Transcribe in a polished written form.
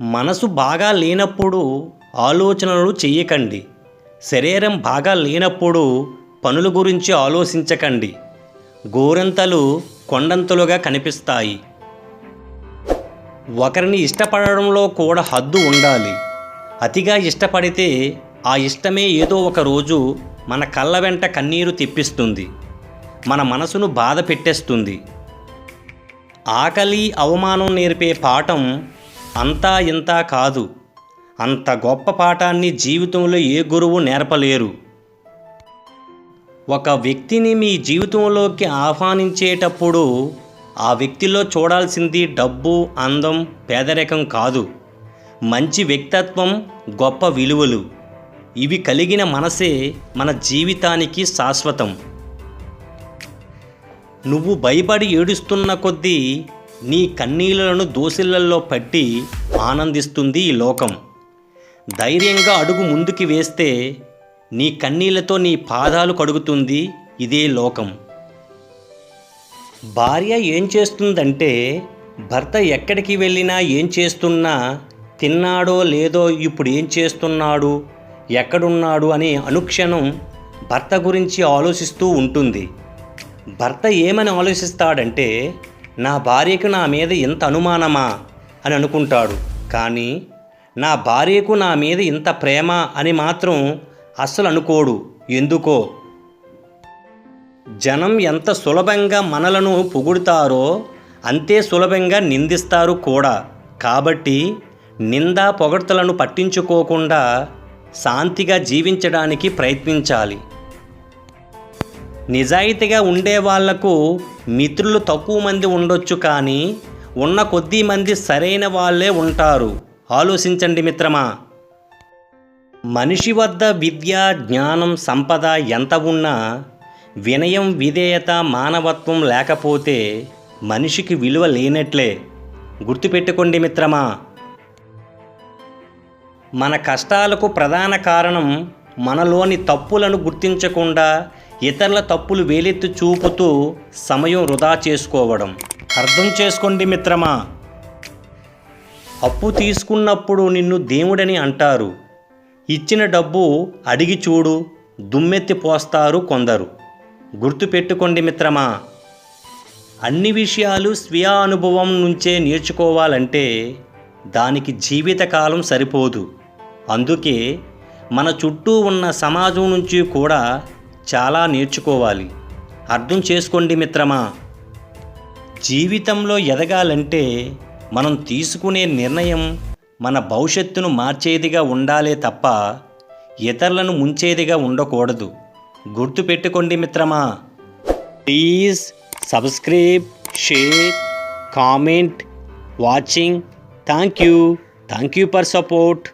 మనసు బాగా లేనప్పుడు ఆలోచనలు చెయ్యకండి. శరీరం బాగా లేనప్పుడు పనుల గురించి ఆలోచించకండి. గోరంతలు కొండంతలుగా కనిపిస్తాయి. ఒకరిని ఇష్టపడడంలో కూడా హద్దు ఉండాలి. అతిగా ఇష్టపడితే ఆ ఇష్టమే ఏదో ఒక రోజు మన కళ్ళ వెంట కన్నీరు తెప్పిస్తుంది. మన మనసును బాధ పెట్టేస్తుంది. ఆకలి అవమానం నేర్పే పాఠం అంతా ఇంతా కాదు. అంత గొప్ప పాఠాన్ని జీవితంలో ఏ గురువు నేర్పలేరు. ఒక వ్యక్తిని మీ జీవితంలోకి ఆహ్వానించేటప్పుడు ఆ వ్యక్తిలో చూడాల్సింది డబ్బు, అందం, పేదరికం కాదు. మంచి వ్యక్తిత్వం, గొప్ప విలువలు. ఇవి కలిగిన మనసే మన జీవితానికి శాశ్వతం. నువ్వు భయపడి ఏడుస్తున్న కొద్దీ నీ కన్నీళ్లను దోసిళ్లలో పట్టి ఆనందిస్తుంది ఈ లోకం. ధైర్యంగా అడుగు ముందుకి వేస్తే నీ కన్నీళ్లతో నీ పాదాలు కడుగుతుంది ఇదే లోకం. భార్య ఏం చేస్తుందంటే భర్త ఎక్కడికి వెళ్ళినా ఏం చేస్తున్నా, తిన్నాడో లేదో, ఇప్పుడు ఏం చేస్తున్నాడు, ఎక్కడున్నాడు అని అనుక్షణం భర్త గురించి ఆలోచిస్తూ ఉంటుంది. భర్త ఏమని ఆలోచిస్తాడంటే నా భార్యకు నా మీద ఇంత అనుమానమా అని అనుకుంటాడు. కానీ నా భార్యకు నా మీద ఇంత ప్రేమ అని మాత్రం అస్సలు అనుకోడు. ఎందుకో? జనం ఎంత సులభంగా మనలను పొగుడుతారో అంతే సులభంగా నిందిస్తారు కూడా. కాబట్టి నిందా పొగడ్తలను పట్టించుకోకుండా శాంతిగా జీవించడానికి ప్రయత్నించాలి. నిజాయితీగా ఉండే వాళ్లకు మిత్రులు తక్కువ మంది ఉండొచ్చు, కానీ ఉన్న కొద్ది మంది సరైన వాళ్ళే ఉంటారు. ఆలోచించండి మిత్రమా. మనిషి వద్ద విద్య, జ్ఞానం, సంపద ఎంత ఉన్నా వినయం, విధేయత, మానవత్వం లేకపోతే మనిషికి విలువ లేనట్లే. గుర్తుపెట్టుకోండి మిత్రమా. మన కష్టాలకు ప్రధాన కారణం మనలోని తప్పులను గుర్తించకుండా ఇతరుల తప్పులు వేలెత్తి చూపుతూ సమయం వృధా చేసుకోవడం. అర్థం చేసుకోండి మిత్రమా. అప్పు తీసుకున్నప్పుడు నిన్ను దేవుడని అంటారు. ఇచ్చిన డబ్బు అడిగి చూడు, దుమ్మెత్తి పోస్తారు కొందరు. గుర్తుపెట్టుకోండి మిత్రమా. అన్ని విషయాలు స్వీయ అనుభవం నుంచే నేర్చుకోవాలంటే దానికి జీవితకాలం సరిపోదు. అందుకే మన చుట్టూ ఉన్న సమాజం నుంచి కూడా చాలా నేర్చుకోవాలి. అర్థం చేసుకోండి మిత్రమా. జీవితంలో ఎదగాలంటే మనం తీసుకునే నిర్ణయం మన భవిష్యత్తును మార్చేదిగా ఉండాలే తప్ప ఇతరులను ముంచేదిగా ఉండకూడదు. గుర్తుపెట్టుకోండి మిత్రమా. Please subscribe, share, comment, watching. Thank you for support.